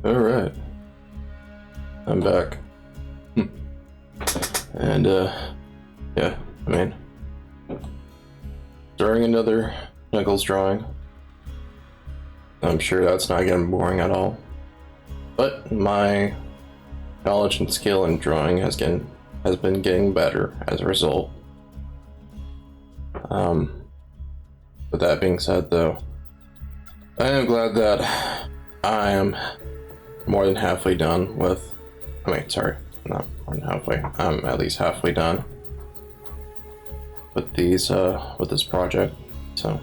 Alright, I'm back. And, yeah, I mean, drawing another Knuckles drawing. I'm sure that's not getting boring at all. But my knowledge and skill in drawing has been getting better as a result. With that being said, though, I am glad that I am more than halfway done with. Sorry, not more than halfway. I'm at least halfway done with with this project. So,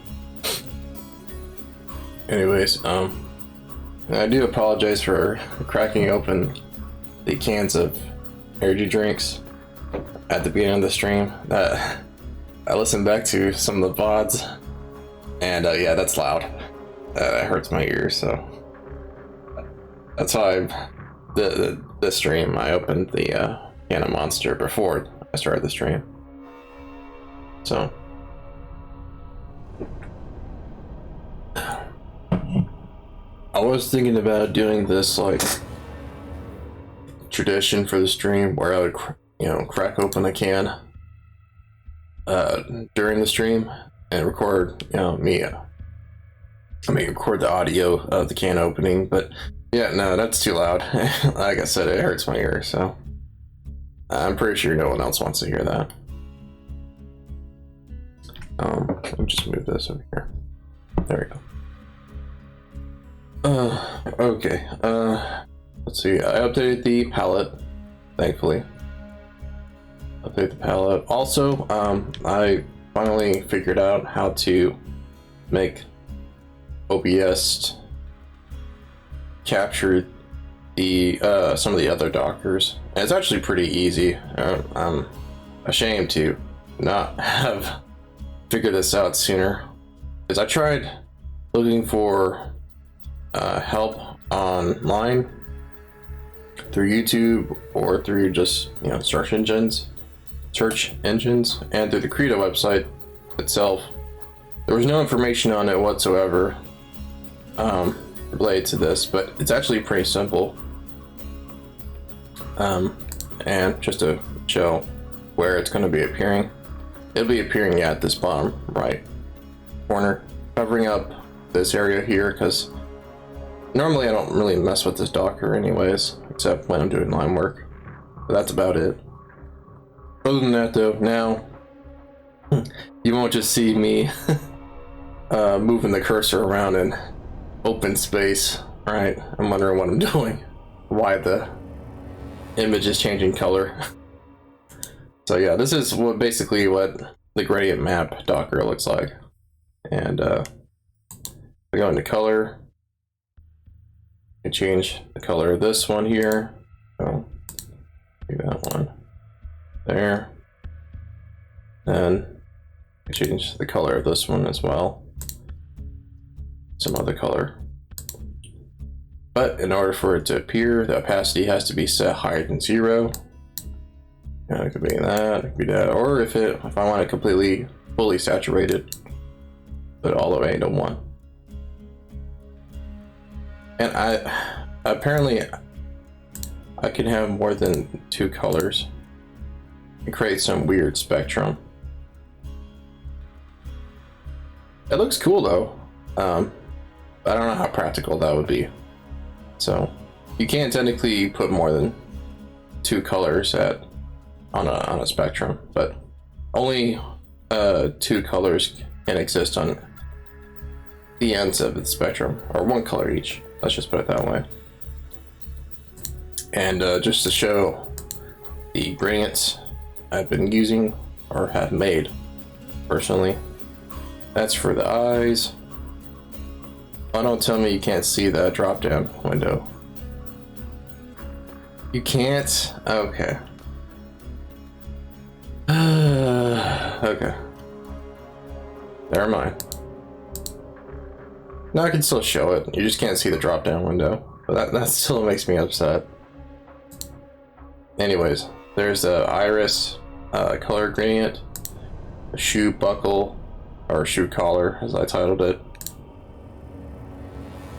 anyways, I do apologize for cracking open the cans of energy drinks at the beginning of the stream. That I listened back to some of the VODs, and yeah, that's loud. That hurts my ears, so that's why the stream I opened the can of Monster before I started the stream. So I was thinking about doing this like tradition for the stream where I would crack open a can during the stream and record record the audio of the can opening. But yeah, no, that's too loud. Like I said, it hurts my ear, so I'm pretty sure no one else wants to hear that. Let me just move this over here. There we go. Okay. Let's see. I updated the palette, thankfully. Update the palette. Also, I finally figured out how to make OBS capture the some of the other Dockers. And it's actually pretty easy. I'm ashamed to not have figured this out sooner, because I tried looking for help online through YouTube or through just search engines, and through the Krita website itself. There was no information on it whatsoever related to this, but it's actually pretty simple. And just to show where it's going to be appearing, it'll be appearing at this bottom right corner, covering up this area here, because normally I don't really mess with this Docker anyways, except when I'm doing line work. But that's about it. Other than that, though, now you won't just see me moving the cursor around in open space, right? I'm wondering what I'm doing, why the image is changing color. So yeah, this is basically what the gradient map Docker looks like. And we go into color. I change the color of this one here. So do that one there. Then I change the color of this one as well. Some other color. But in order for it to appear, the opacity has to be set higher than 0. It could be that, it could be that, or if I want it completely fully saturated, put it all the way to 1. And apparently I can have more than 2 colors and create some weird spectrum. It looks cool though. I don't know how practical that would be. So you can't technically put more than 2 colors on a spectrum, but only 2 colors can exist on the ends of the spectrum, or 1 color each. Let's just put it that way. And just to show the gradients I've been using or have made personally, that's for the eyes. Oh, don't tell me you can't see that drop down window. You can't? Okay. Okay. Never mind. No, I can still show it. You just can't see the drop down window. But that still makes me upset. Anyways, there's the iris color gradient, a shoe buckle, or shoe collar as I titled it.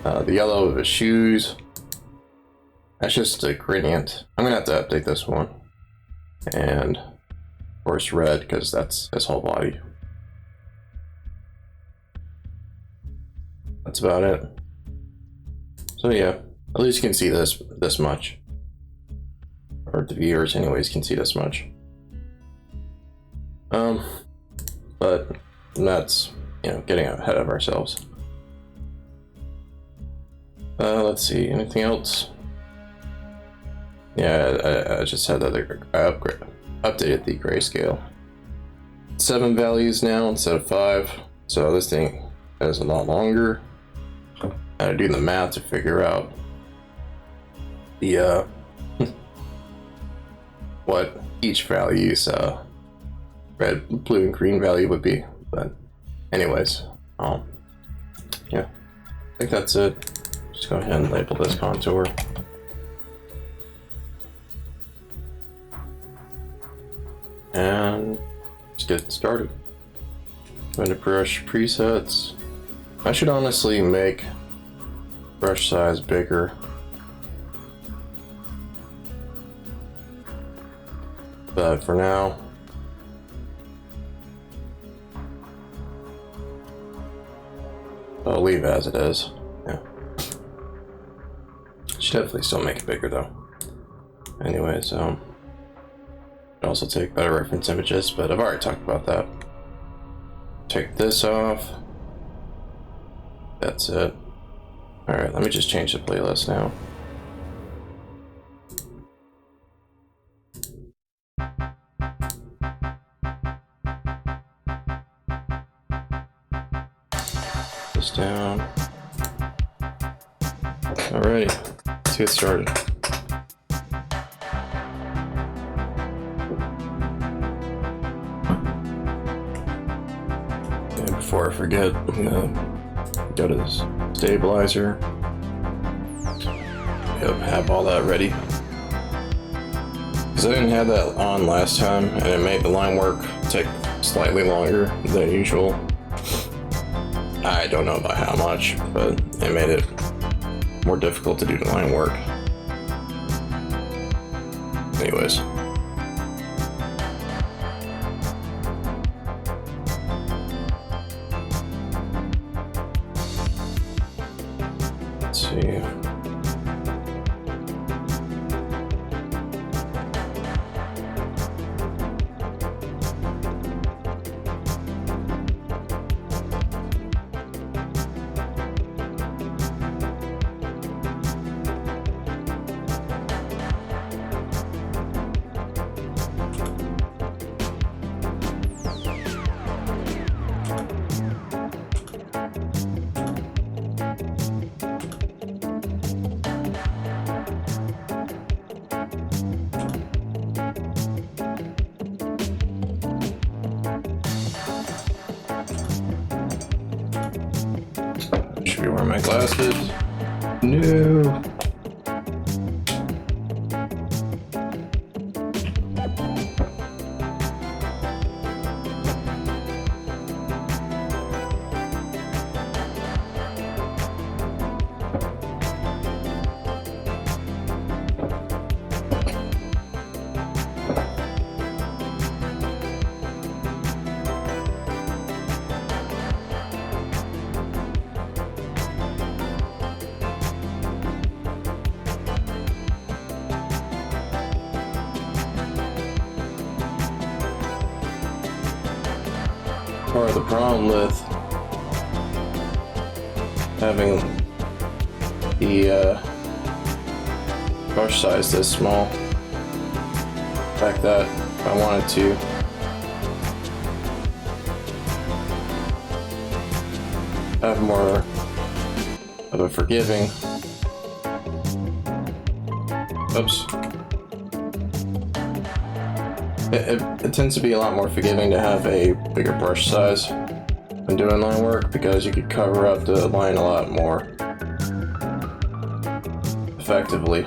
The yellow of his shoes, That's just a gradient. I'm gonna have to update this one. And of course red, because that's his whole body. That's about it. So yeah, at least you can see this much. Or the viewers anyways can see this much. But that's, you know, getting ahead of ourselves. Let's see, anything else? Yeah, I just had that I updated the grayscale. 7 values now instead of 5, so this thing is a lot longer. I do the math to figure out the what each value's red, blue, and green value would be. But anyways, yeah, I think that's it. Just go ahead and label this contour. And let's get started. Going to brush presets. I should honestly make brush size bigger. But for now, I'll leave it as it is. Yeah. Should definitely still make it bigger though. Anyways, also take better reference images, but I've already talked about that. Take this off. That's it. Alright, let me just change the playlist now. This down. Alrighty, let's get started. Before I forget, I'm gonna go to this stabilizer. Yep, have all that ready. Because I didn't have that on last time, and it made the line work take slightly longer than usual. I don't know about how much, but it made it more difficult to do the line work. Anyways. Let's see. Should be wearing my glasses. No. Part of the problem with having the brush size this small, the fact that if I wanted to have more of a forgiving, oops, it tends to be a lot more forgiving to have a bigger brush size when doing line work, because you could cover up the line a lot more effectively.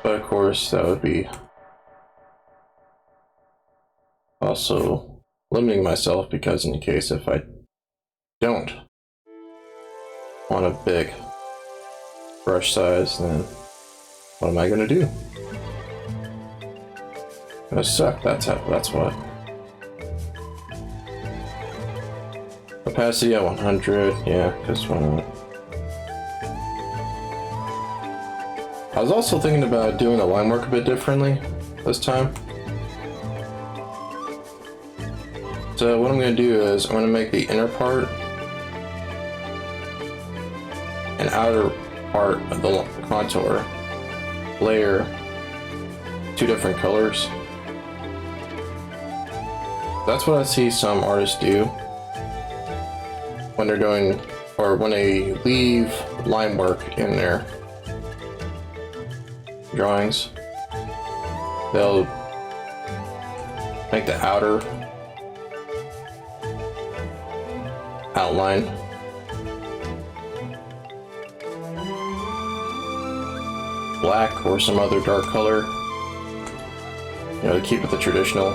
But of course, that would be also limiting myself because in case if I don't want a big brush size, then what am I gonna do? Gonna suck. That's what. Opacity at 100. Yeah, because why not? I was also thinking about doing the line work a bit differently this time. So what I'm going to do is I'm going to make the inner part and outer part of the contour layer 2 different colors. That's what I see some artists do when they're doing, or when they leave line work in their drawings. They'll make the outer outline black or some other dark color, you know, to keep it the traditional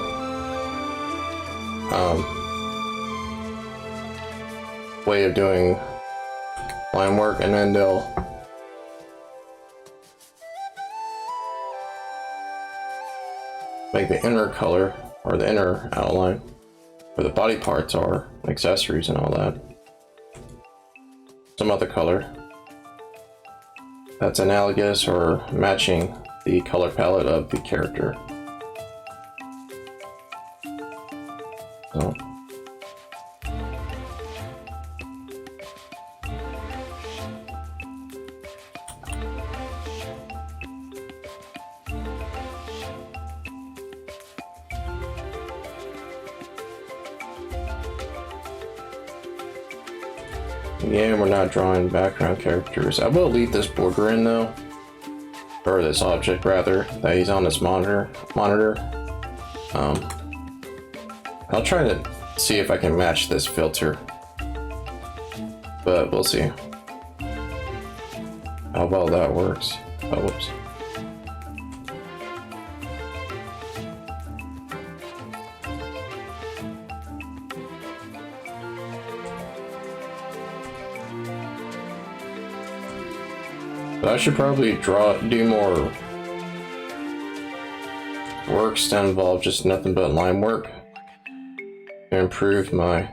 way of doing line work, and then they'll make the inner color or the inner outline where the body parts are, accessories and all that, some other color that's analogous or matching the color palette of the character. So yeah, we're not drawing background characters. I will leave this border in though, or this object rather, that he's on this monitor. I'll try to see if I can match this filter, but we'll see how well that works. Oh, whoops. But I should probably do more works that involve just nothing but line work to improve my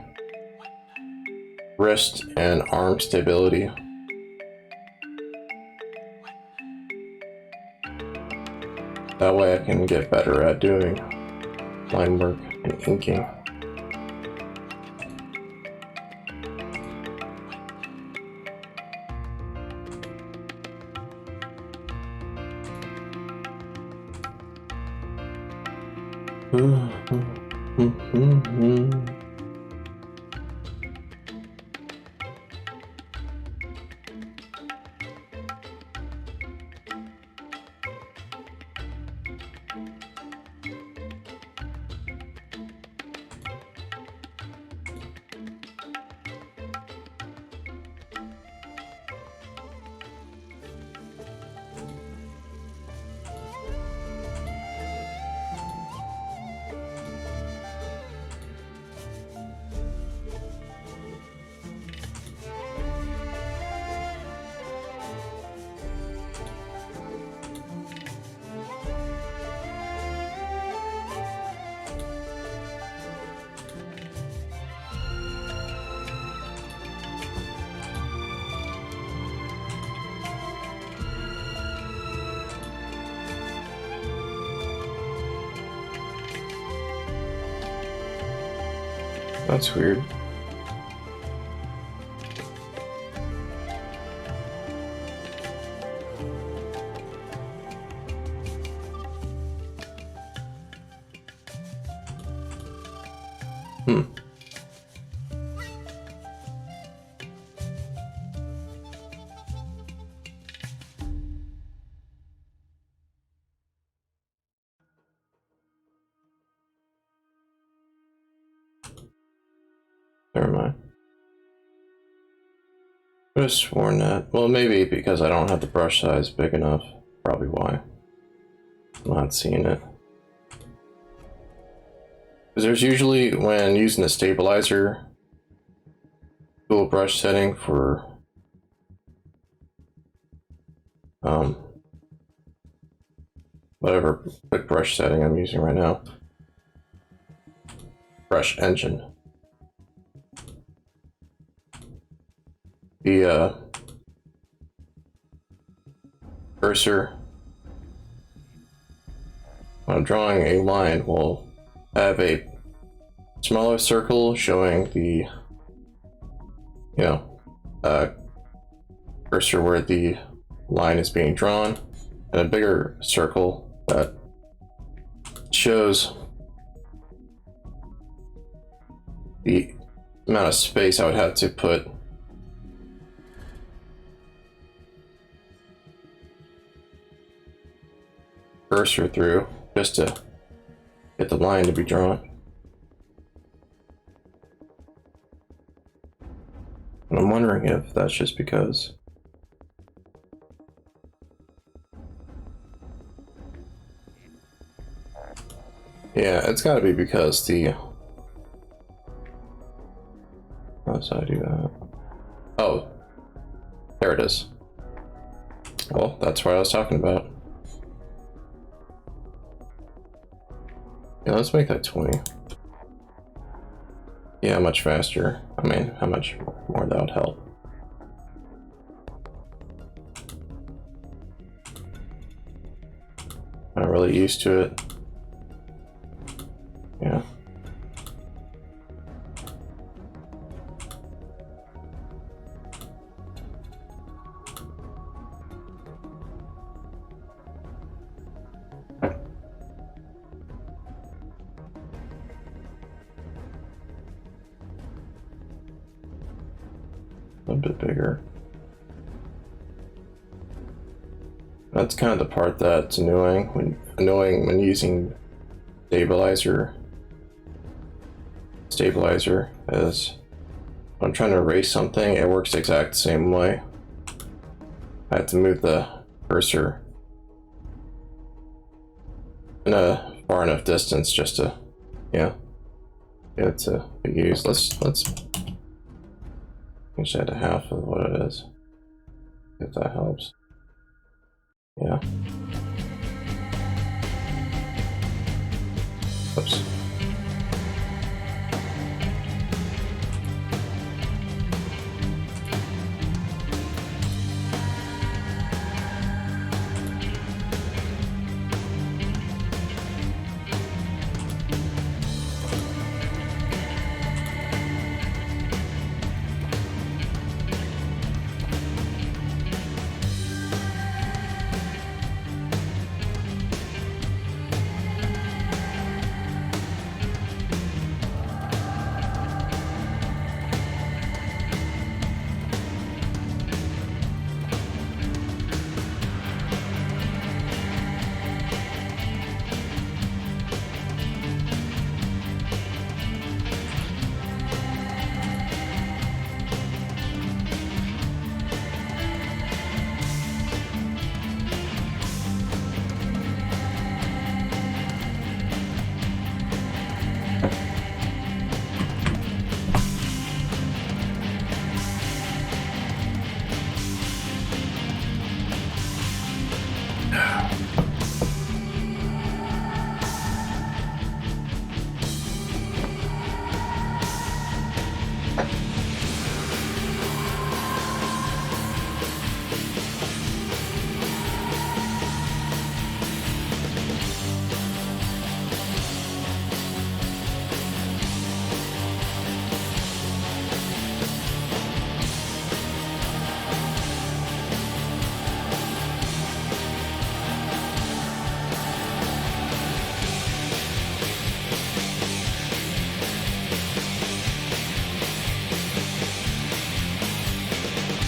wrist and arm stability. That way I can get better at doing line work and inking. That's weird. Never mind. I could have sworn that. Well, maybe because I don't have the brush size big enough. Probably why. I'm not seeing it. there's usually, when using a stabilizer tool brush setting for whatever quick brush setting I'm using right now, brush engine, the cursor when I'm drawing a line will have a smaller circle showing the, cursor where the line is being drawn, and a bigger circle that shows the amount of space I would have to put cursor through just to get the line to be drawn. And I'm wondering if that's just because it's got to be because the how does I do that? Oh, there it is. Well, that's what I was talking about. Yeah, let's make that 20. Yeah, much faster. I mean, how much more that would help. Not really used to it. Yeah. A bit bigger. That's kind of the part that's annoying when using stabilizer is when I'm trying to erase something, it works the exact same way. I have to move the cursor in a far enough distance just to get it to be used. Let's change that to half of what it is, if that helps. Yeah. Oops.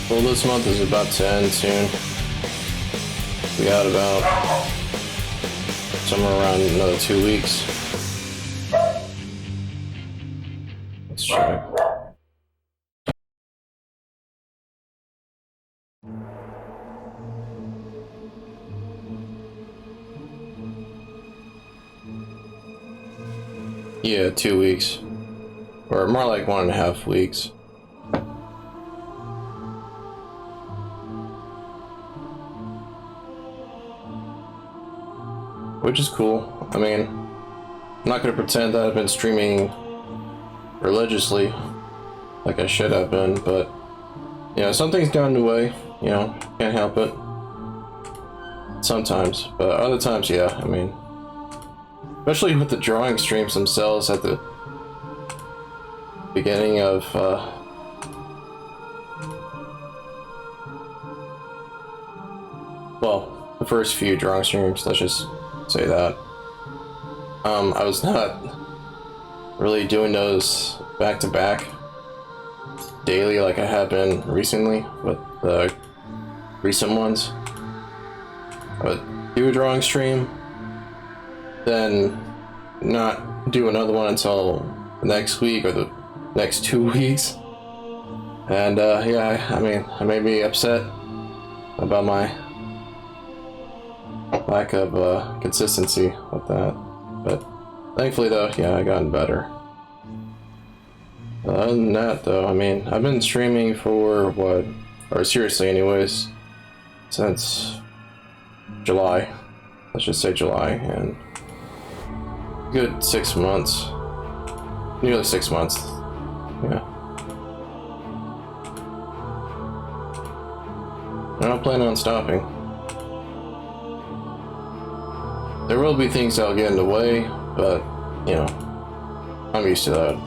Well, this month is about to end soon. We got about somewhere around another 2 weeks. Let's check. Yeah, 2 weeks. Or more like 1.5 weeks. Which is cool. I mean, I'm not gonna pretend that I've been streaming religiously like I should have been, but you know, some things got in the way, you know, can't help it. Sometimes, but other times, yeah, I mean, especially with the drawing streams themselves at the beginning of, well, the first few drawing streams, let's just say that. I was not really doing those back to back daily like I have been recently with the recent ones. I would do a drawing stream, then not do another one until the next week or the next 2 weeks. And yeah, I mean, I may be upset about my lack of consistency with that, but thankfully though, yeah, I gotten better. Other than that though, I mean, I've been streaming for what, or seriously anyways, since July. Let's just say July, and good 6 months. Nearly 6 months. Yeah. I don't plan on stopping. There will be things that'll get in the way, but, you know, I'm used to that.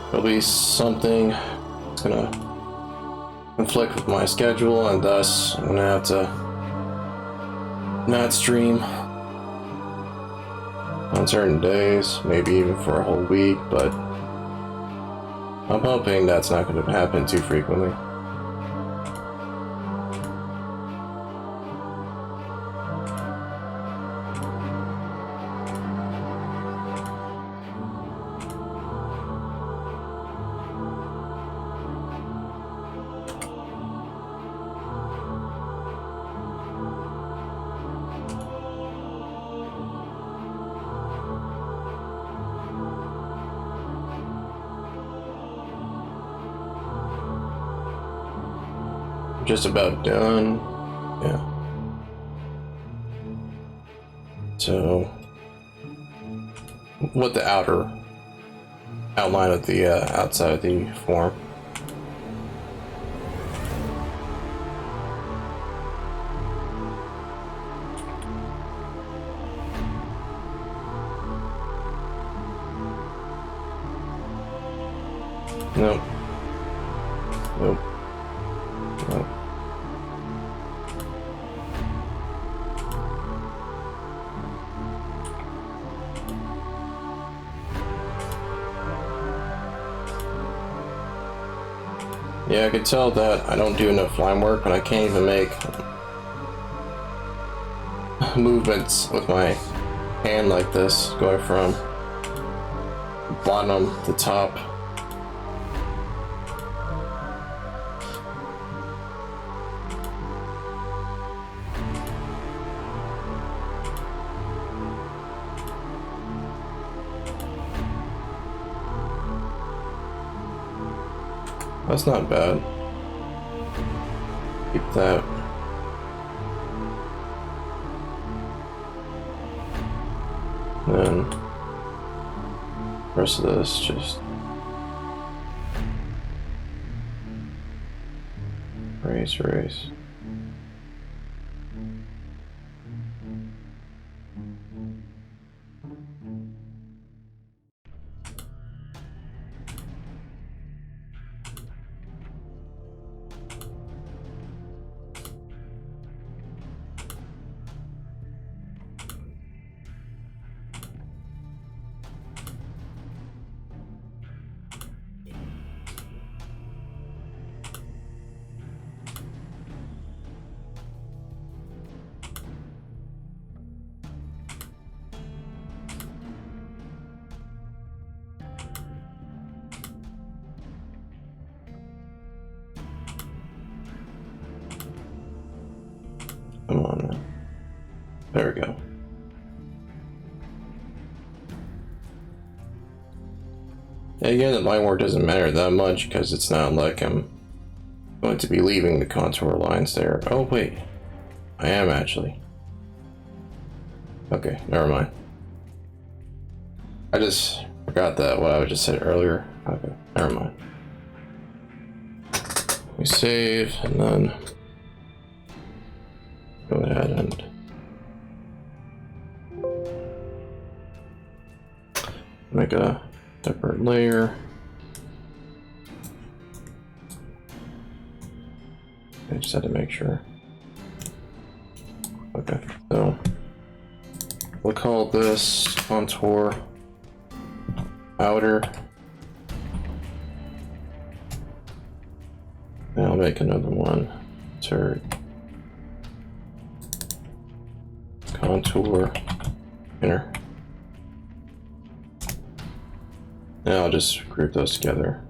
There'll be something that's gonna conflict with my schedule, and thus I'm gonna have to not stream on certain days, maybe even for a whole week, but I'm hoping that's not gonna happen too frequently. Just about done. Yeah. So, what the outer outline of the outside of the form. Nope. Nope. Nope. Yeah, I could tell that I don't do enough line work when I can't even make movements with my hand like this, going from bottom to top. That's not bad. Keep that. Then the rest of this just erase. Come on now. There we go. Again, the line work doesn't matter that much because it's not like I'm going to be leaving the contour lines there. Oh wait, I am actually. Okay, never mind. I just forgot that what I just said earlier. Okay, never mind. We save and then go ahead and make a separate layer. I just had to make sure. Okay, so we'll call this contour outer. And I'll make another one. Insert contour inner. And I'll just group those together.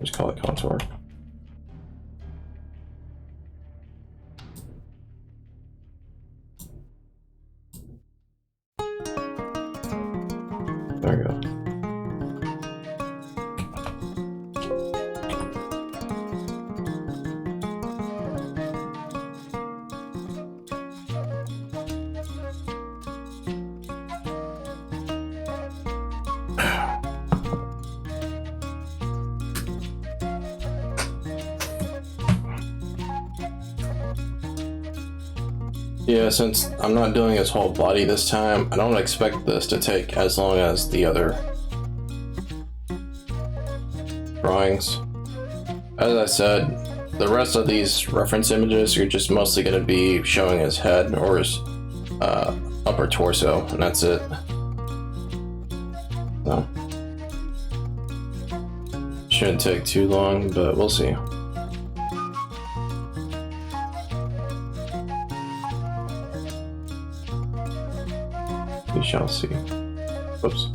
Just call it contour. There we go. Yeah, since I'm not doing his whole body this time, I don't expect this to take as long as the other drawings. As I said, the rest of these reference images are just mostly going to be showing his head or his upper torso, and that's it. So, shouldn't take too long, but we'll see. We shall see. Whoops.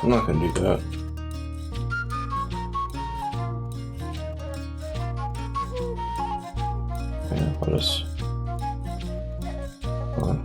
I'm not gonna do that. Yeah, I'll just... Hold on.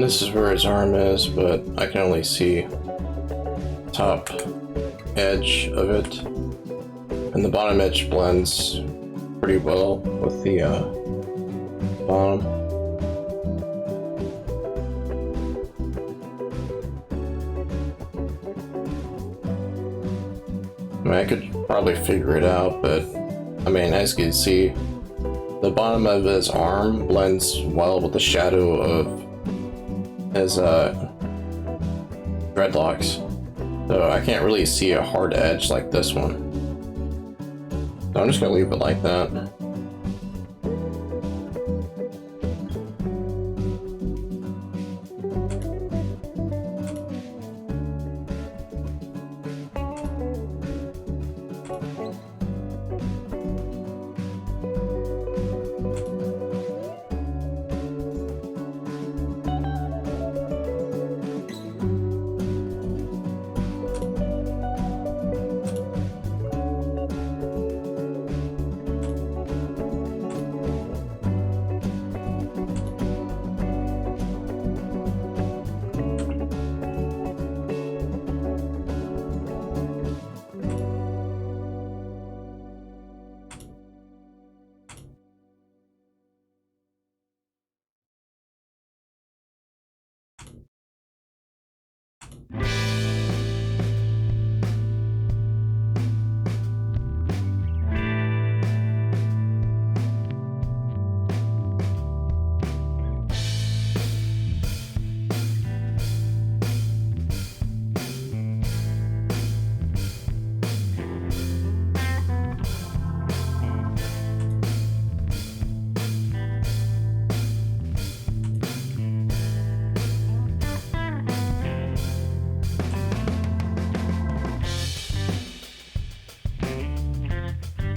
And this is where his arm is, but I can only see top edge of it. And the bottom edge blends pretty well with the bottom. I mean, I could probably figure it out, but I mean, as you can see, the bottom of his arm blends well with the shadow of his dreadlocks. So I can't really see a hard edge like this one. So I'm just gonna leave it like that.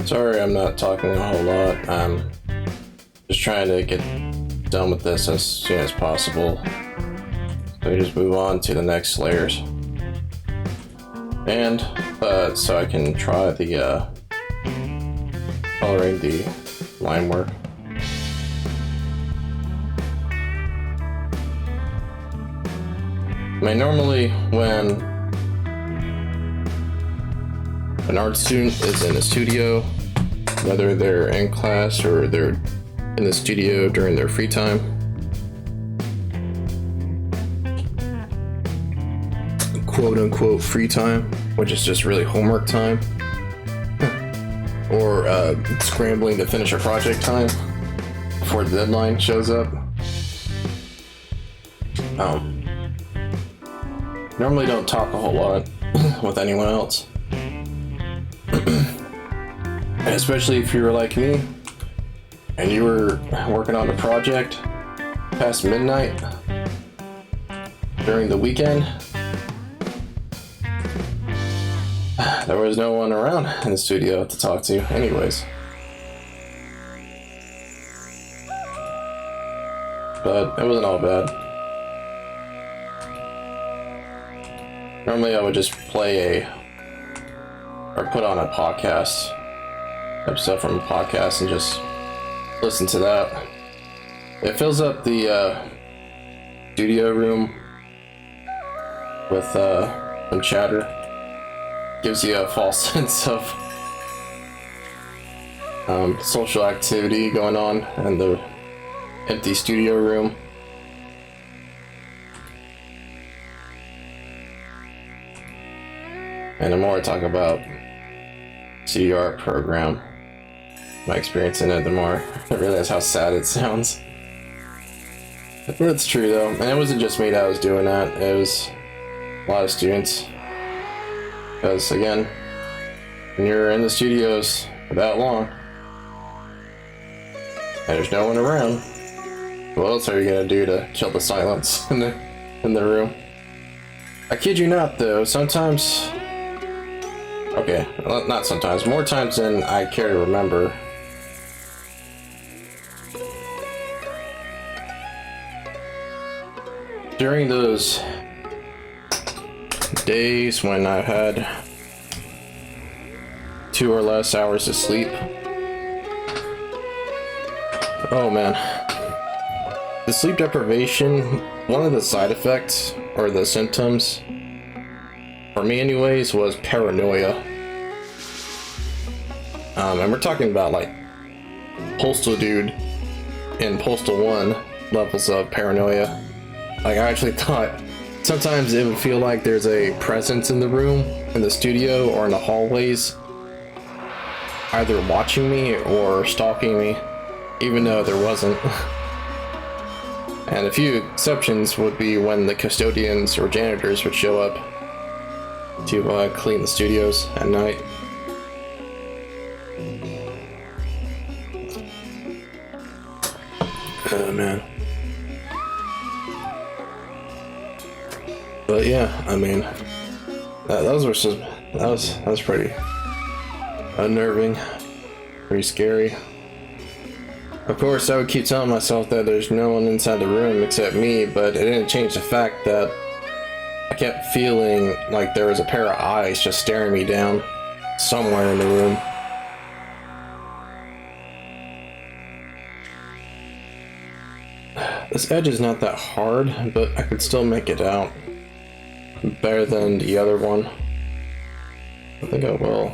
Sorry, I'm not talking a whole lot. I'm just trying to get done with this as soon as possible, so we just move on to the next layers. And so I can try the coloring the line work. I mean, normally when an art student is in a studio, whether they're in class or they're in the studio during their free time, quote unquote free time, which is just really homework time, or scrambling to finish a project time before the deadline shows up. Normally don't talk a whole lot with anyone else. Especially if you were like me and you were working on a project past midnight during the weekend. There was no one around in the studio to talk to anyways. But it wasn't all bad. Normally I would just play or put on a podcast episode from a podcast and just listen to that. It fills up the studio room with some chatter. Gives you a false sense of social activity going on in the empty studio room. And the more I talk about CDR program, my experience in it, the more I realize how sad it sounds. But it's true though, and it wasn't just me that was doing that, it was a lot of students. Because again, when you're in the studios for that long, and there's no one around, what else are you gonna do to kill the silence in the room? I kid you not though, sometimes, okay, well, not sometimes, more times than I care to remember, during those days when I've had 2 or less hours of sleep, oh man, the sleep deprivation one of the side effects, or the symptoms, for me anyways, was paranoia. And we're talking about like Postal Dude in Postal 1 levels of paranoia. Like, I actually thought sometimes it would feel like there's a presence in the room, in the studio, or in the hallways, either watching me or stalking me, even though there wasn't. And a few exceptions would be when the custodians or janitors would show up to clean the studios at night. Oh man. But yeah, I mean, that was pretty unnerving, pretty scary. Of course, I would keep telling myself that there's no one inside the room except me, but it didn't change the fact that I kept feeling like there was a pair of eyes just staring me down somewhere in the room. This edge is not that hard, but I could still make it out better than the other one. I think I will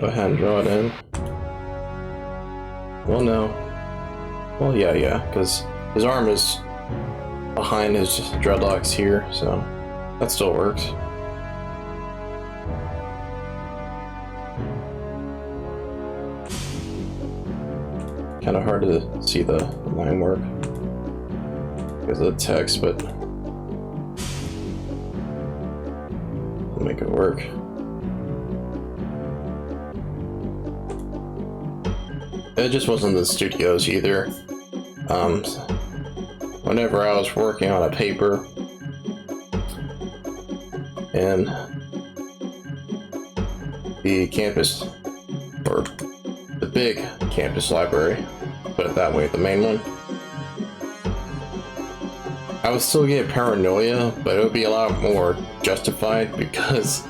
go ahead and draw it in. Well, no. Well, yeah, because his arm is behind his dreadlocks here, so that still works. Kind of hard to see the line work because of the text, but I'll make it work. It just wasn't the studios either. Whenever I was working on a paper in the campus, or the big campus library, put it that way, the main one, I would still get paranoia, but it would be a lot more justified because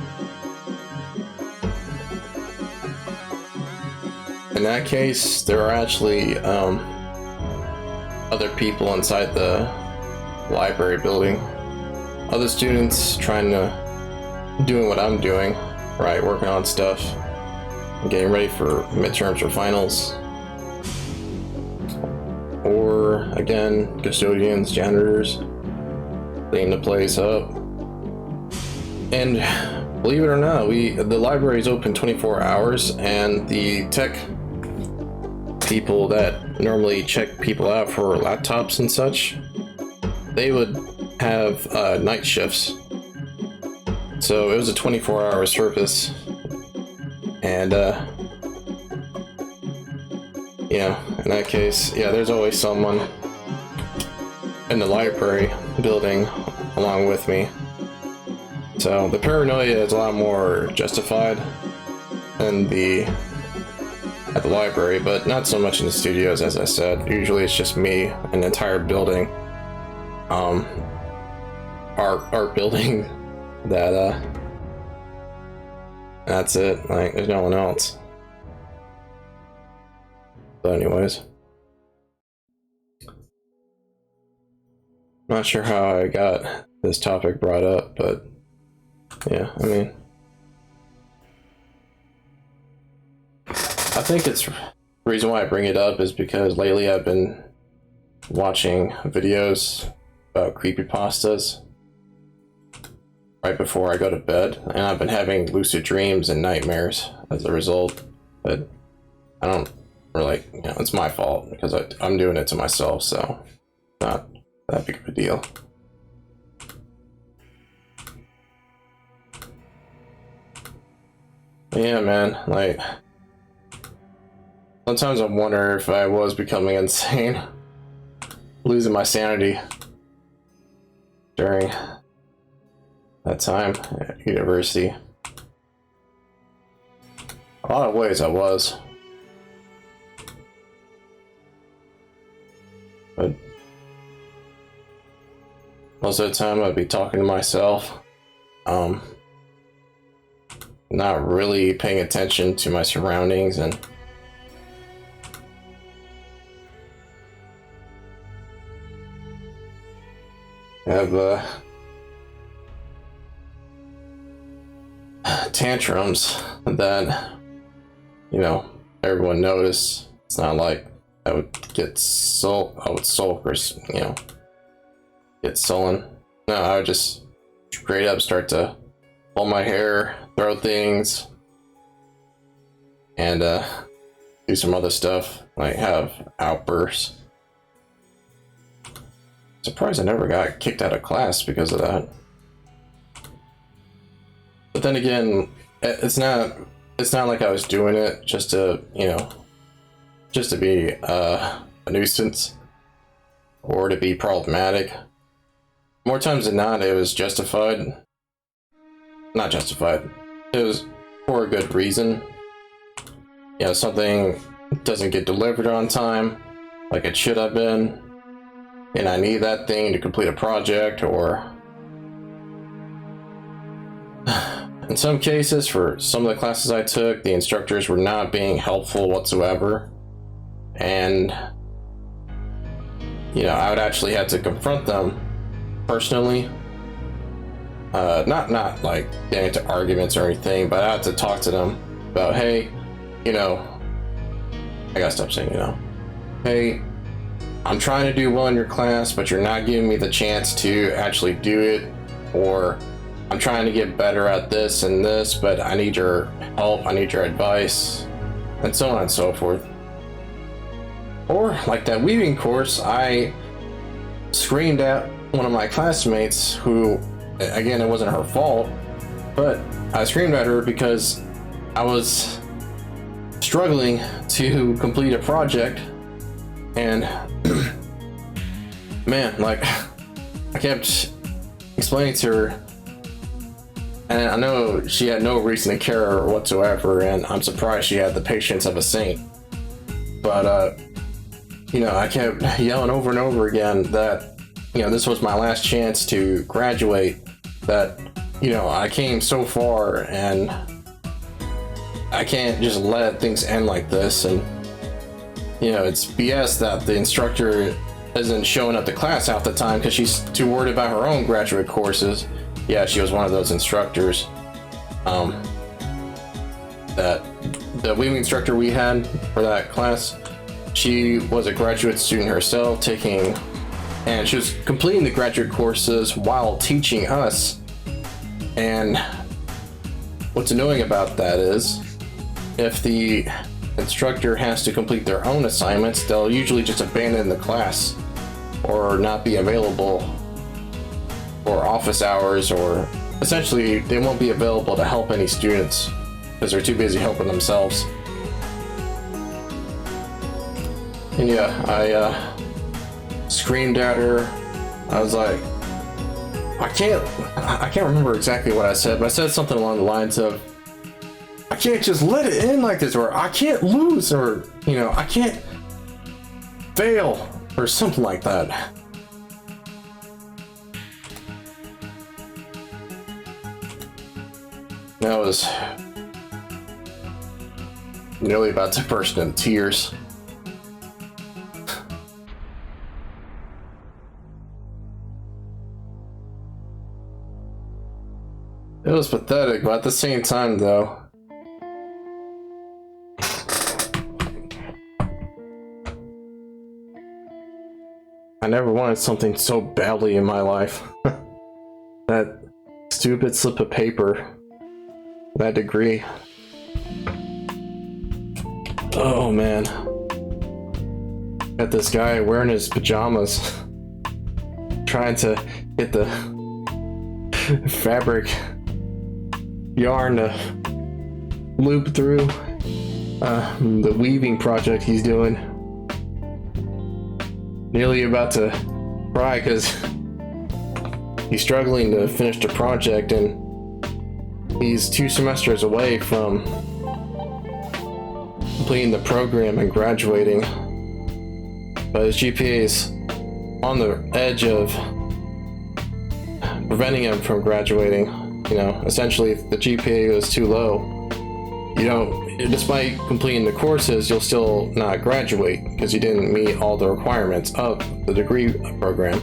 in that case, there are actually other people inside the library building. Other students doing what I'm doing, right? Working on stuff, getting ready for midterms or finals. Or, again, custodians, janitors, cleaning the place up. And believe it or not, the library is open 24 hours, and the tech people that normally check people out for laptops and such, they would have night shifts. So it was a 24-hour service, and yeah, in that case, yeah, there's always someone in the library building along with me. So the paranoia is a lot more justified than at the library, but not so much in the studios, as I said. Usually it's just me, an entire building, art building, that's it. Like, there's no one else. But anyways, not sure how I got this topic brought up, but yeah, I mean, I think the reason why I bring it up is because lately I've been watching videos about creepypastas right before I go to bed, and I've been having lucid dreams and nightmares as a result. But I don't really, it's my fault because I'm doing it to myself, so not that big of a deal. Yeah, man, like, sometimes I wonder if I was becoming insane, losing my sanity during that time at university. A lot of ways I was. But most of the time I'd be talking to myself, not really paying attention to my surroundings, and have tantrums that, you know, everyone noticed. It's not like I would I would sulk or, you know, get sullen. No, I would just straight up start to pull my hair, throw things, and do some other stuff, like have outbursts. Surprised I never got kicked out of class because of that. But then again, it's not like I was doing it just to, you know, just to be a nuisance or to be problematic. More times than not, it was justified. Not justified. It was for a good reason. You know, something doesn't get delivered on time, like it should have been, and I need that thing to complete a project, or in some cases, for some of the classes I took, the instructors were not being helpful whatsoever, and, you know, I would actually have to confront them personally. Not like getting into arguments or anything, but I had to talk to them about, hey, you know, I gotta stop saying, you know, hey, I'm trying to do well in your class, but you're not giving me the chance to actually do it, or I'm trying to get better at this and this, but I need your help, I need your advice, and so on and so forth. Or like that weaving course, I screamed at one of my classmates who, again, it wasn't her fault, but I screamed at her because I was struggling to complete a project, and man, like, I kept explaining to her, and I know she had no reason to care whatsoever, and I'm surprised she had the patience of a saint, but you know, I kept yelling over and over again that, you know, this was my last chance to graduate, that, you know, I came so far and I can't just let things end like this. And, you know, it's BS that the instructor isn't showing up to class half the time because she's too worried about her own graduate courses. Yeah, she was one of those instructors. That the weaving instructor we had for that class, she was a graduate student herself, and she was completing the graduate courses while teaching us. And what's annoying about that is, if the instructor has to complete their own assignments, they'll usually just abandon the class or not be available for office hours, or essentially they won't be available to help any students because they're too busy helping themselves. And yeah, I screamed at her. I was like, I can't remember exactly what I said, but I said something along the lines of, I can't just let it end like this, or I can't lose, or, you know, I can't fail, or something like that. I was nearly about to burst into tears. It was pathetic, but at the same time, though, I never wanted something so badly in my life. That stupid slip of paper, that degree. Oh man. Got this guy wearing his pajamas, trying to get the fabric yarn to loop through the weaving project he's doing. Nearly about to cry because he's struggling to finish the project, and he's 2 semesters away from completing the program and graduating, but his GPA is on the edge of preventing him from graduating. You know, essentially, if the GPA is too low, you know, despite completing the courses, you'll still not graduate because you didn't meet all the requirements of the degree program.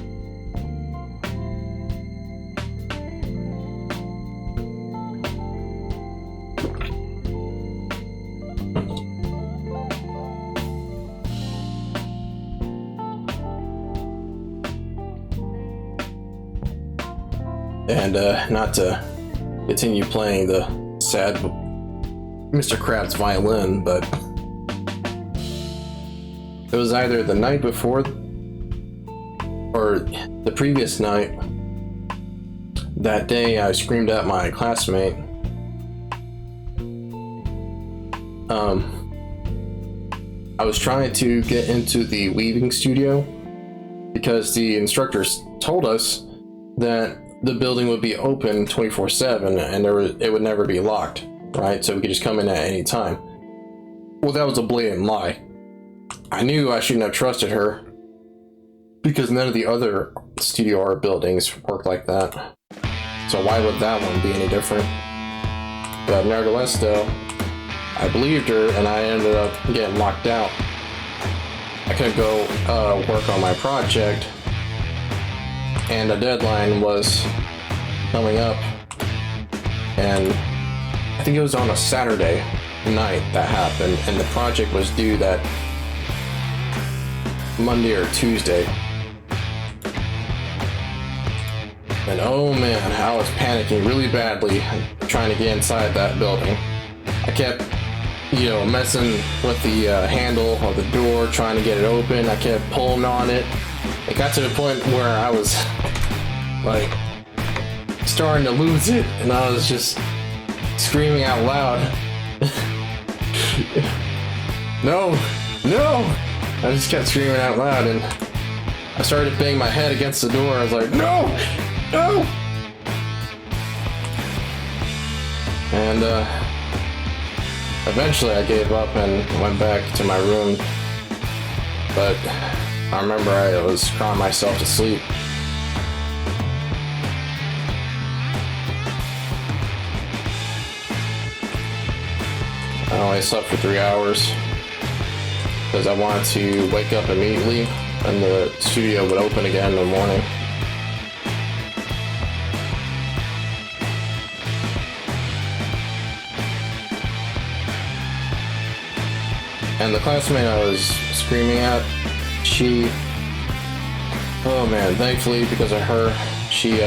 And not to continue playing the sad Mr. Krabs violin, but it was either the night before or the previous night. That day I screamed at my classmate. I was trying to get into the weaving studio because the instructors told us that the building would be open 24/7 and it would never be locked, right? So we could just come in at any time. Well, that was a blatant lie. I knew I shouldn't have trusted her because none of the other studio art buildings work like that. So why would that one be any different? But nevertheless, though, I believed her and I ended up getting locked out. I couldn't go work on my project, and the deadline was coming up, and I think it was on a Saturday night that happened, and the project was due that Monday or Tuesday. And oh man, I was panicking really badly trying to get inside that building. I kept, messing with the handle of the door, trying to get it open. I kept pulling on it. It got to the point where I was like starting to lose it, and I was just screaming out loud. No! I just kept screaming out loud, and I started banging my head against the door. I was like, no! And eventually I gave up and went back to my room. But I remember I was crying myself to sleep. I only slept for 3 hours because I wanted to wake up immediately and the studio would open again in the morning. And the classmate I was screaming at, thankfully because of her, she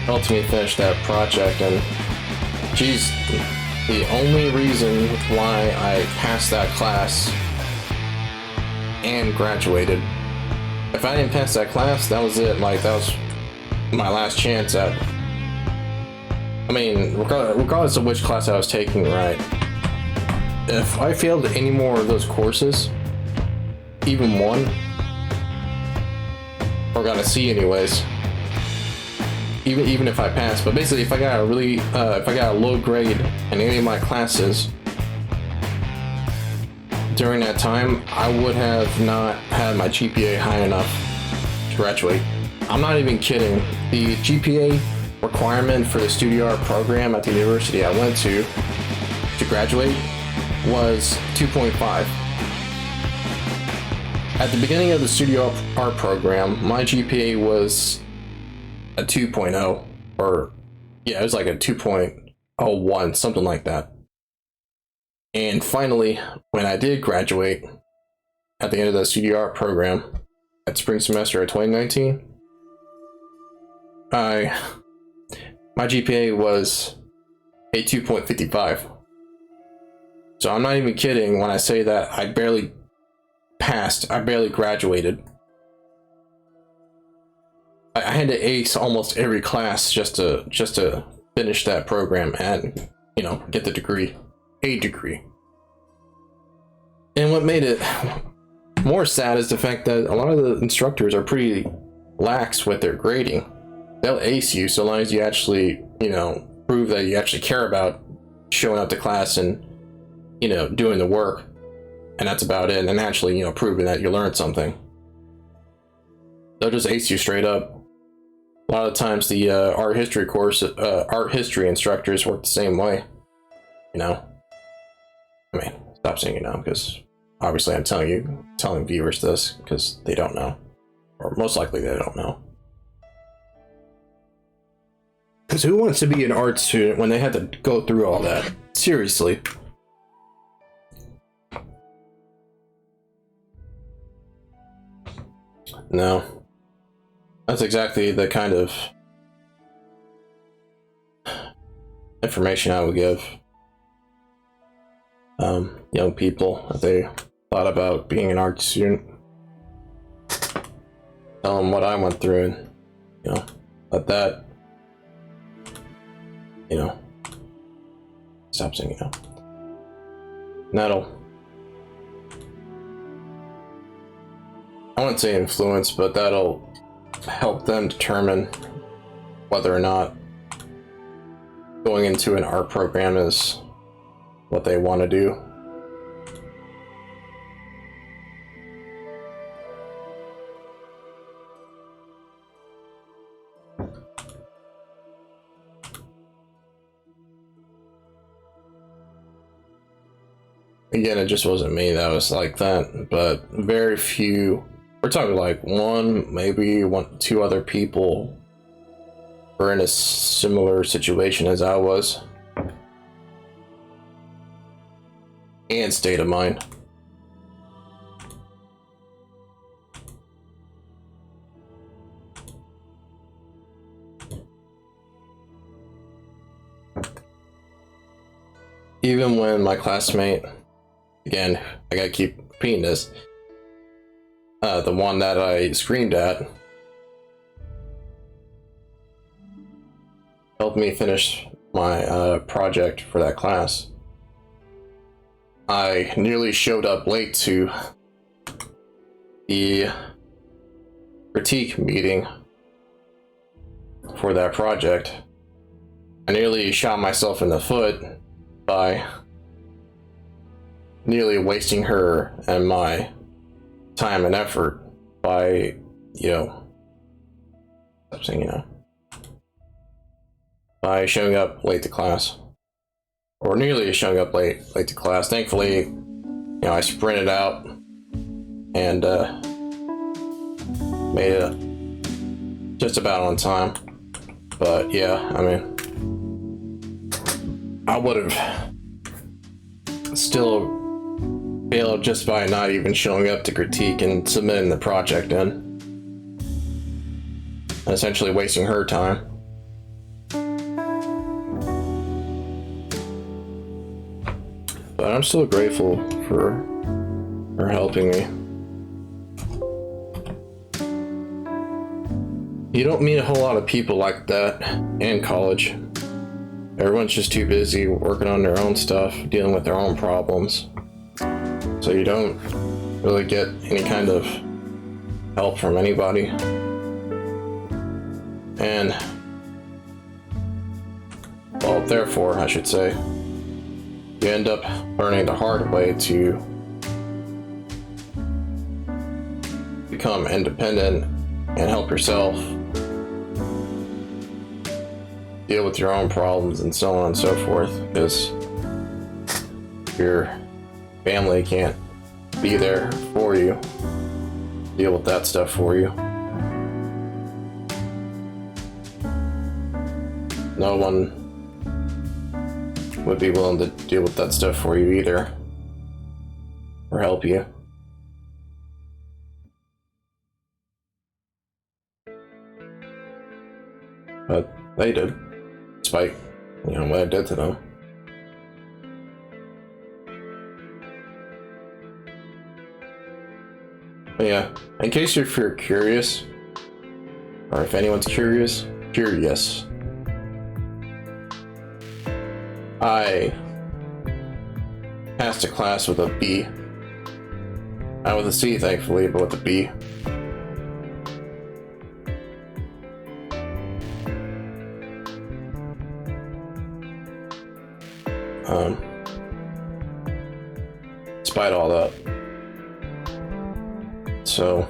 helped me finish that project, and she's the only reason why I passed that class and graduated. If I didn't pass that class, that was it. Like, that was my last chance at, regardless of which class I was taking, right? If I failed any more of those courses, even one, or got a C anyways, even if I passed, but basically if I got a low grade in any of my classes during that time, I would have not had my GPA high enough to graduate. I'm not even kidding. The GPA requirement for the studio art program at the university I went to graduate was 2.5. At the beginning of the studio art program, my GPA was a 2.0, it was like a 2.01, something like that. And finally, when I did graduate at the end of the studio art program at spring semester of 2019, my GPA was a 2.55. So I'm not even kidding when I say that I barely passed, I barely graduated. I had to ace almost every class just to finish that program and, get the degree, a degree. And what made it more sad is the fact that a lot of the instructors are pretty lax with their grading. They'll ace you so long as you actually, prove that you actually care about showing up to class and, doing the work. And that's about it. And actually, proving that you learned something. They'll just ace you straight up. A lot of times the art history instructors work the same way. Stop saying it now, because obviously I'm telling viewers this because they don't know. Or most likely they don't know. Because who wants to be an art student when they had to go through all that? Seriously. No. That's exactly the kind of information I would give young people if they thought about being an art student. Tell them what I went through, and let that stop saying and that'll, I wouldn't say influence, but that'll help them determine whether or not going into an art program is what they want to do. Again, it just wasn't me that was like that, but very few, we're talking like maybe two other people were in a similar situation as I was, and state of mind. Even when my classmate, again, I gotta keep repeating this, the one that I screamed at, helped me finish my project for that class. I nearly showed up late to the critique meeting for that project. I nearly shot myself in the foot by nearly wasting her and my time and effort by, by showing up late to class, or nearly showing up late to class. Thankfully, I sprinted out and made it just about on time. But yeah, I mean, I would have still failed just by not even showing up to critique and submitting the project in, and essentially wasting her time. But I'm still grateful for her helping me. You don't meet a whole lot of people like that in college. Everyone's just too busy working on their own stuff, dealing with their own problems. So you don't really get any kind of help from anybody. And, well, therefore, I should say, you end up learning the hard way to become independent and help yourself deal with your own problems and so on and so forth, because your family can't be there for you, deal with that stuff for you. No one would be willing to deal with that stuff for you either, or help you. But they did, despite, what I did to them. But yeah, in case if you're curious, or if anyone's curious, I passed a class with a B. Not with a C, thankfully, but with a B. Despite all that. So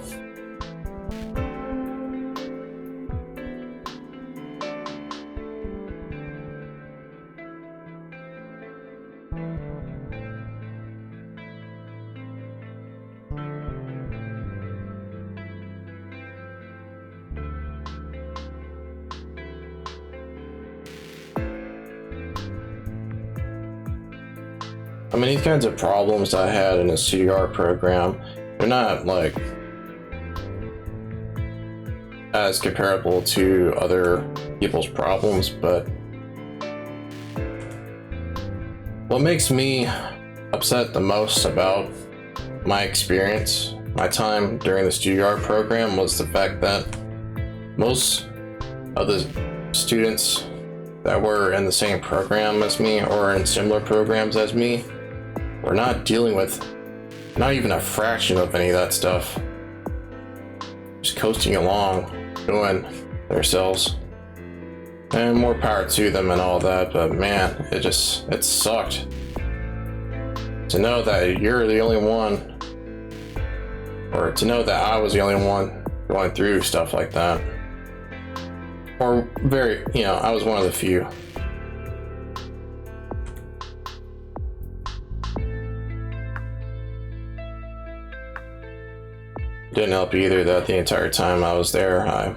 I mean, these kinds of problems I had in a CDR program, they're not like as comparable to other people's problems, but What makes me upset the most about my experience, my time during the studio art program, was the fact that most of the students that were in the same program as me or in similar programs as me were not dealing with not even a fraction of any of that stuff. Just coasting along, doing themselves. And more power to them and all that, but man, it sucked. To know that you're the only one, or to know that I was the only one going through stuff like that. Or I was one of the few. Didn't help either that the entire time I was there, I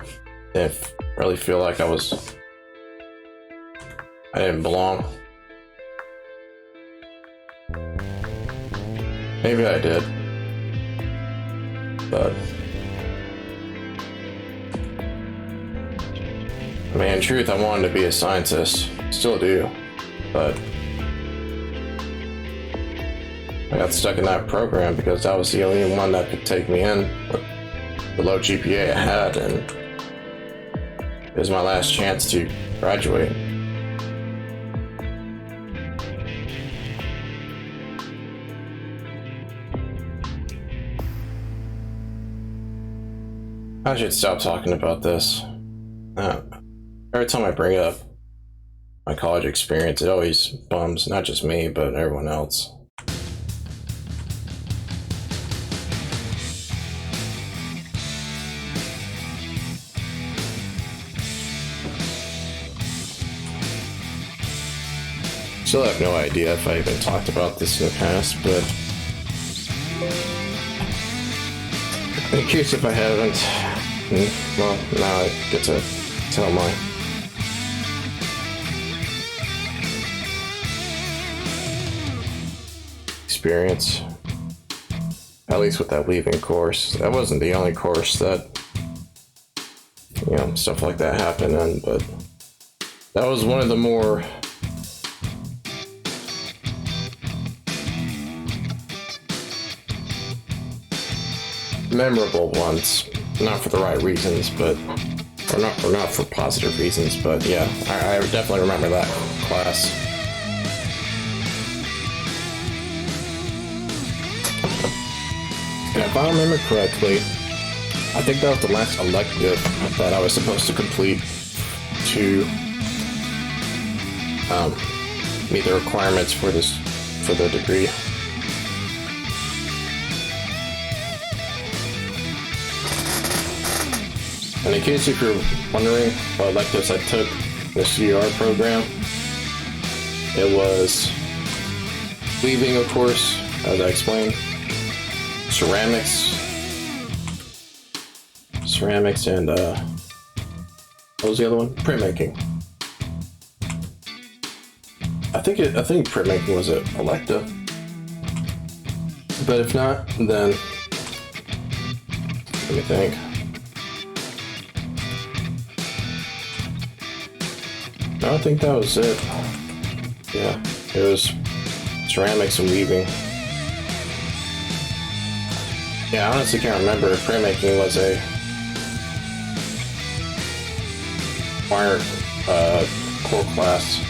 didn't really feel like I didn't belong. Maybe I did, but I mean, in truth, I wanted to be a scientist. Still do, but I got stuck in that program because that was the only one that could take me in with the low GPA I had, and it was my last chance to graduate. I should stop talking about this. Every time I bring up my college experience, it always bums not just me, but everyone else. Still have no idea if I even talked about this in the past, but in case if I haven't, well, now I get to tell my experience, at least with that leaving course. That wasn't the only course that, stuff like that happened in, but that was one of the more memorable ones. Not for the right reasons, but or not for positive reasons, but yeah, I definitely remember that class. And if I remember correctly, I think that was the last elective that I was supposed to complete to meet the requirements for the degree. And in case if you're wondering what electives I took in the CR program, it was weaving, of course, as I explained, ceramics, and what was the other one? Printmaking. I think printmaking was an elective, but if not, then let me think. I think that was it. Yeah, it was ceramics and weaving. Yeah, I honestly can't remember if printmaking was a required core class.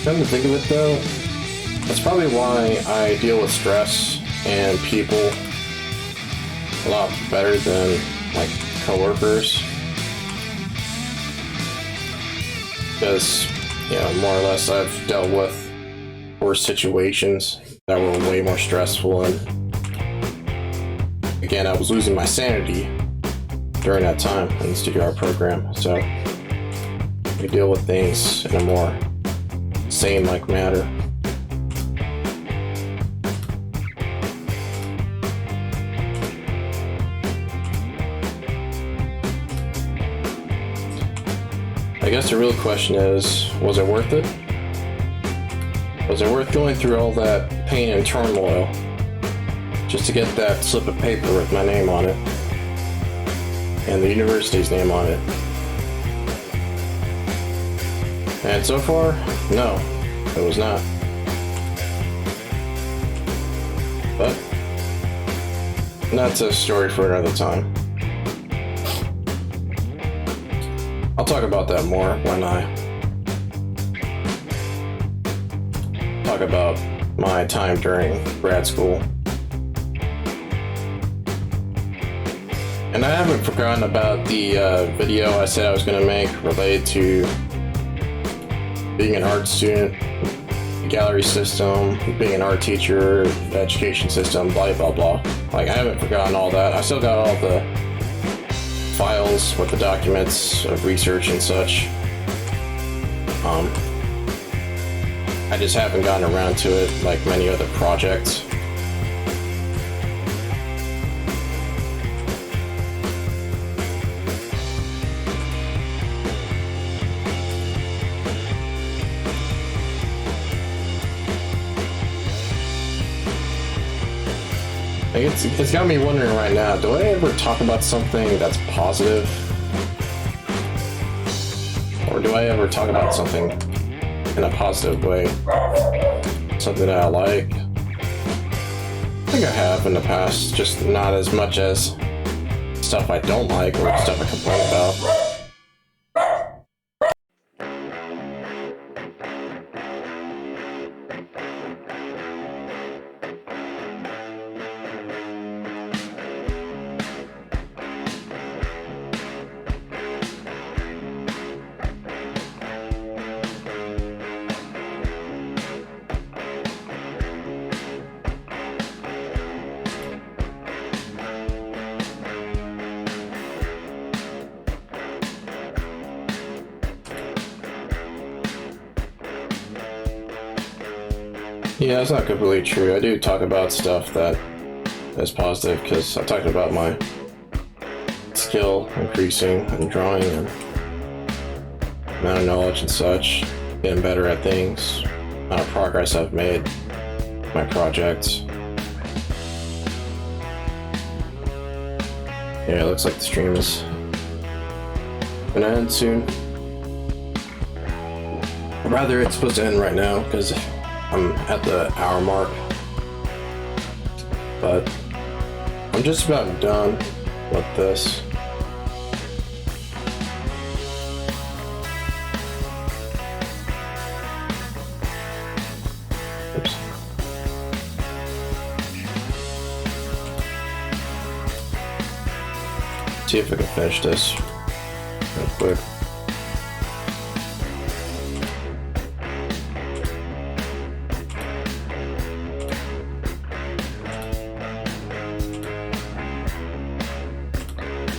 Come to think of it though, that's probably why I deal with stress and people a lot better than like coworkers. Because, more or less I've dealt with worse situations that were way more stressful, and again, I was losing my sanity during that time in the studio art program, so we deal with things in a more sane-like manner. I guess the real question is, was it worth it? Was it worth going through all that pain and turmoil just to get that slip of paper with my name on it and the university's name on it. And so far, no, it was not. But that's a story for another time. I'll talk about that more when I talk about my time during grad school. And I haven't forgotten about the video I said I was going to make related to being an art student, the gallery system, being an art teacher, the education system, blah blah blah. Like, I haven't forgotten all that. I still got all the files with the documents of research and such. I just haven't gotten around to it like many other projects. It's got me wondering right now, do I ever talk about something that's positive? Or do I ever talk about something in a positive way? Something that I like? I think I have in the past, just not as much as stuff I don't like or stuff I complain about. Yeah, that's not completely true. I do talk about stuff that is positive because I talked about my skill increasing in drawing and amount of knowledge and such, getting better at things, amount of progress I've made, my projects. Yeah, it looks like the stream is gonna end soon. Or rather, it's supposed to end right now because I'm at the hour mark, but I'm just about done with this. Oops. See if I can finish this real quick.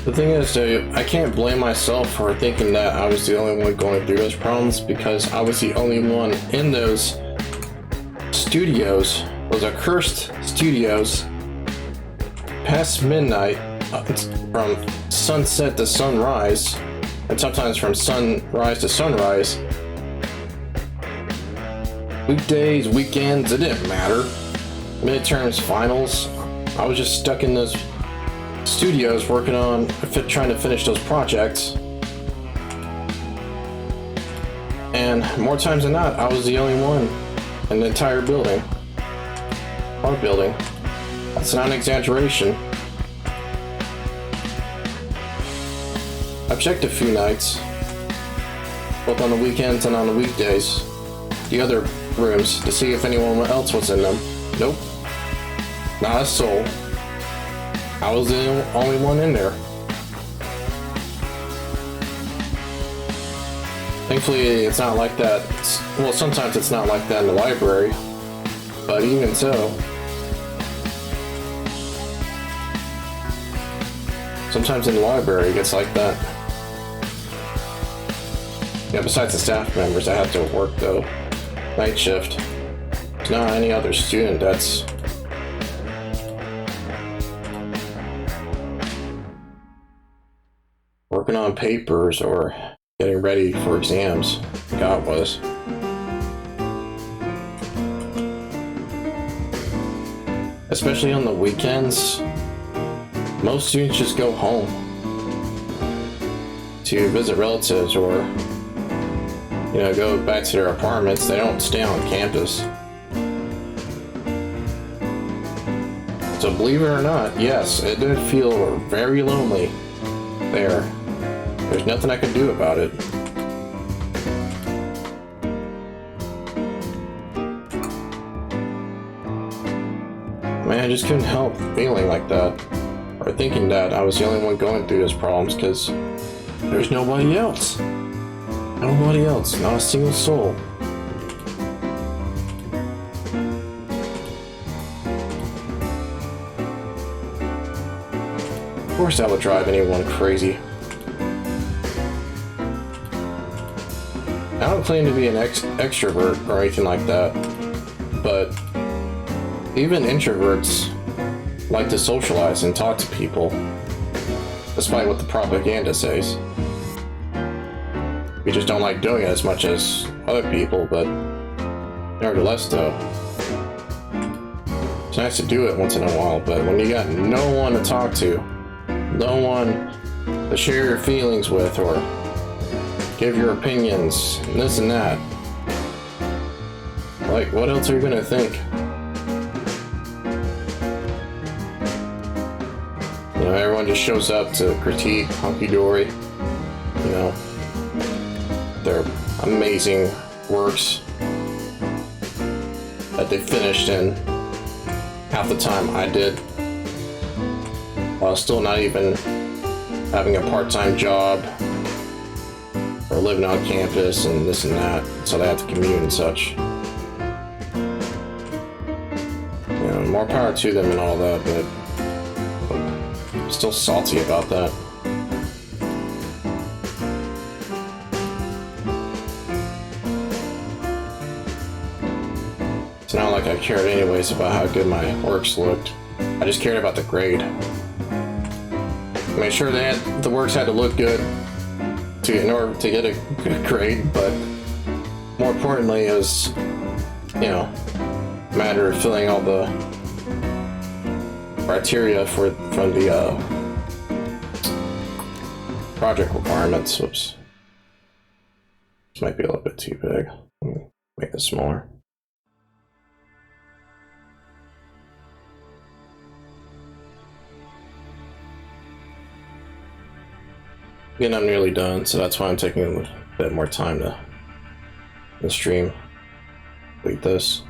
The thing is, dude, I can't blame myself for thinking that I was the only one going through those problems because I was the only one in those studios, those accursed studios, past midnight, from sunset to sunrise, and sometimes from sunrise to sunrise. Weekdays, weekends, it didn't matter. Midterms, finals, I was just stuck in those studios working on trying to finish those projects, and more times than not I was the only one in the entire building, art building. That's not an exaggeration. I've checked a few nights, both on the weekends and on the weekdays, the other rooms to see if anyone else was in them. Nope, not a soul. I was the only one in there. Thankfully, it's not like that. Well, sometimes it's not like that in the library, but even so, sometimes in the library it gets like that. Yeah, besides the staff members that have to work though, night shift. There's not any other student that's working on papers or getting ready for exams. God was. especially on the weekends, most students just go home to visit relatives or, go back to their apartments. They don't stay on campus. So believe it or not, yes, it did feel very lonely there. There's nothing I could do about it. Man, I just couldn't help feeling like that, or thinking that I was the only one going through those problems, because there's nobody else. Nobody else, not a single soul. Of course that would drive anyone crazy. I don't claim to be an extrovert or anything like that, but even introverts like to socialize and talk to people, despite what the propaganda says. We just don't like doing it as much as other people, but nevertheless though, it's nice to do it once in a while. But when you got no one to talk to, no one to share your feelings with or give your opinions and this and that, like, what else are you gonna think? Everyone just shows up to critique hunky-dory, their amazing works that they finished in half the time I did, while still not even having a part-time job or living on campus and this and that, so they have to commute and such. More power to them and all that, but I'm still salty about that. It's not like I cared anyways about how good my works looked. I just cared about the grade. I made sure the works had to look good in order to get a good grade, but more importantly, it was, a matter of filling all the criteria from the project requirements. Whoops. This might be a little bit too big. Let me make this smaller. Again, I'm nearly done, so that's why I'm taking a bit more time to stream. Complete this.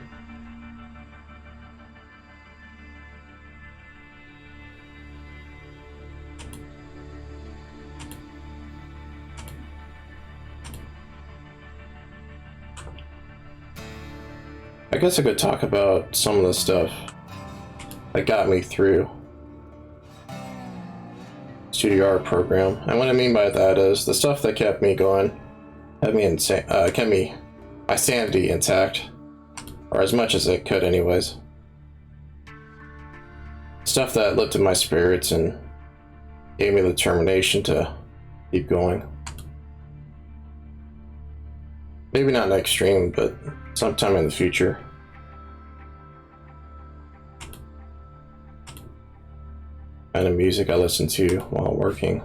I guess I could talk about some of the stuff that got me through Studio Art program. And what I mean by that is the stuff that kept me going, kept my sanity intact, or as much as it could anyways. Stuff that lifted my spirits and gave me the determination to keep going. Maybe not an extreme, but sometime in the future. Kind of music I listen to while working.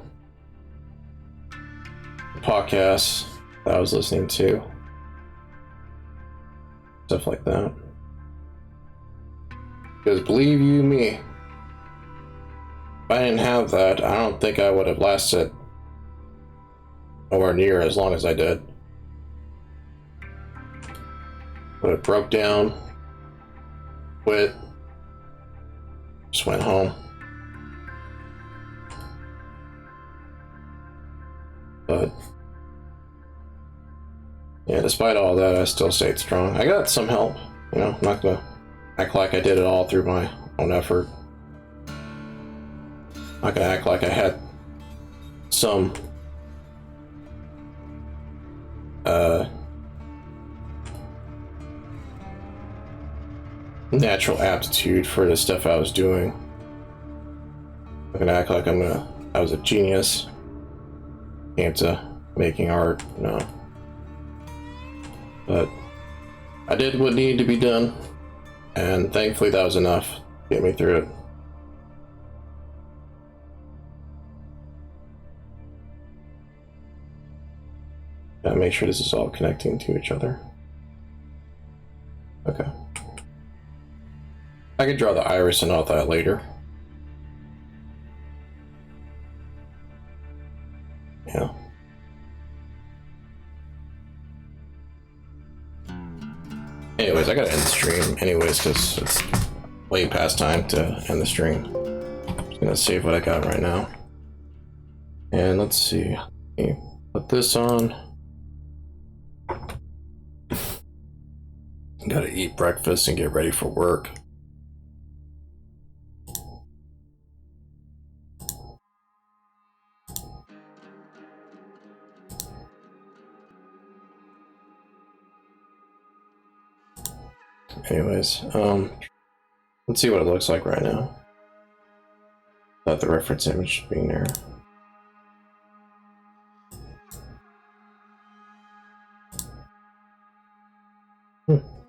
Podcasts that I was listening to. Stuff like that. Because believe you me, if I didn't have that, I don't think I would have lasted nowhere near as long as I did. But it broke down, quit, just went home. But yeah, despite all that, I still stayed strong. I got some help, I'm not gonna act like I did it all through my own effort. I'm not gonna act like I had some natural aptitude for the stuff I was doing. I'm gonna act like I was a genius into making art, no. But I did what needed to be done, and thankfully that was enough get me through it. Gotta make sure this is all connecting to each other. Okay. I could draw the iris and all that later. Yeah. Anyways, I gotta end the stream anyways, because it's way past time to end the stream. I'm just gonna save what I got right now. And let's see. Put this on. Gotta eat breakfast and get ready for work. Anyways, let's see what it looks like right now. Without the reference image being there.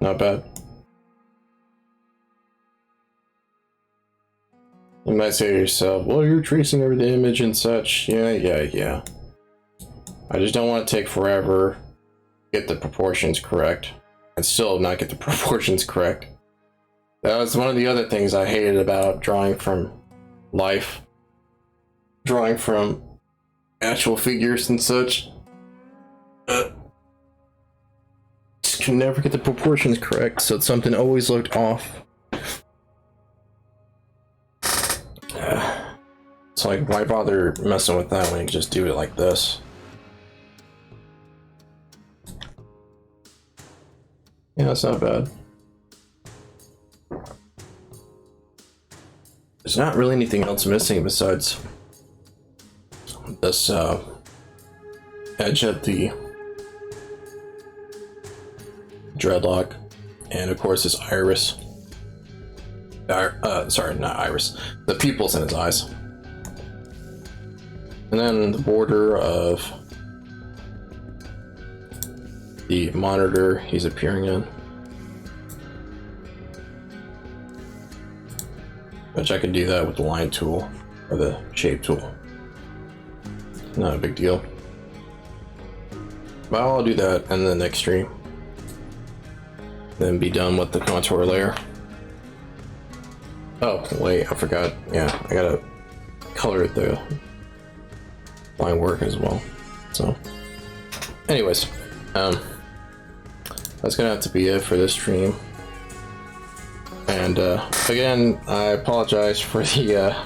Not bad. You might say to yourself, well, you're tracing over the image and such. Yeah. I just don't want to take forever, get the proportions correct, and still not get the proportions correct. That was one of the other things I hated about drawing from life. Drawing from actual figures and such. Just can never get the proportions correct, so something always looked off. It's like, why bother messing with that when you can just do it like this? Yeah, that's not bad. There's not really anything else missing besides this edge at the dreadlock, and of course his iris. Sorry, not iris. The pupils in his eyes. And then the border of the monitor he's appearing in. Which I can do that with the line tool or the shape tool. Not a big deal. But I'll do that in the next stream. Then be done with the contour layer. Oh, wait, I forgot. Yeah, I gotta color the line work as well. So, anyways, that's gonna have to be it for this stream. And again, I apologize for the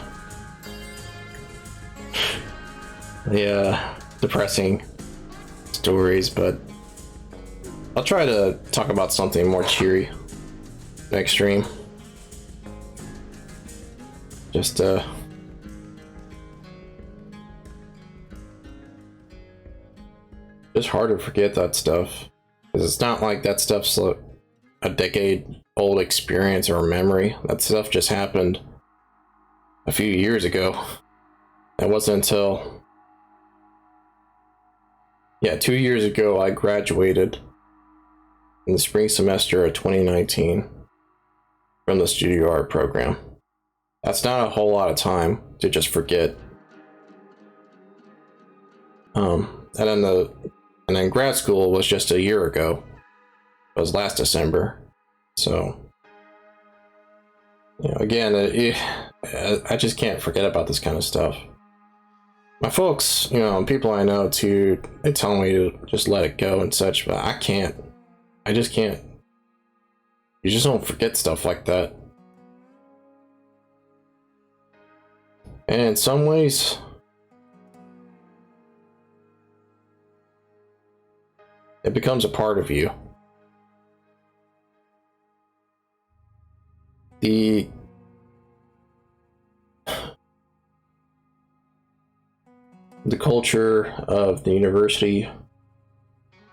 depressing stories, but I'll try to talk about something more cheery next stream. Just hard to forget that stuff, because it's not like that stuff's a decade old experience or memory. That stuff just happened a few years ago. It wasn't until 2 years ago I graduated in the spring semester of 2019 from the studio art program. That's not a whole lot of time to just forget. And then grad school was just a year ago. It was last December. So, again, I just can't forget about this kind of stuff. My folks, people I know too, they tell me to just let it go and such, but I can't. I just can't. You just don't forget stuff like that. And in some ways, it becomes a part of you. The culture of the university,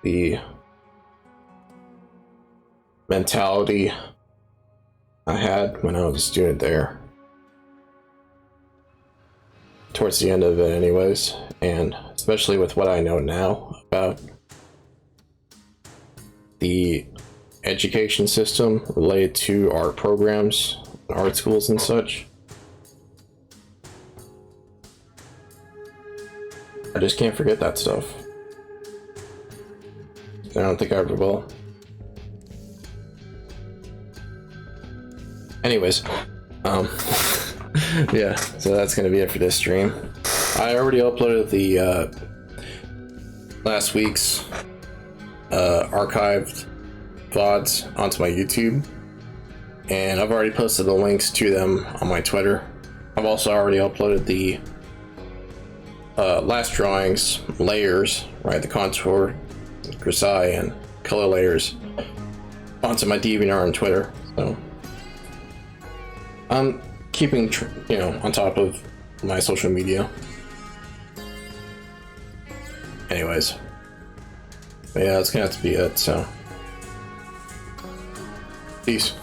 the mentality I had when I was a student there, towards the end of it anyways, and especially with what I know now about the education system related to art programs, art schools and such. I just can't forget that stuff. I don't think I ever will. Anyways, yeah, so that's gonna be it for this stream. I already uploaded the last week's archived VODs onto my YouTube, and I've already posted the links to them on my Twitter. I've also already uploaded the last drawings layers, right, the contour, grisaille, and color layers onto my DeviantArt and Twitter. So I'm keeping on top of my social media. Anyways, but yeah, that's gonna have to be it. So peace.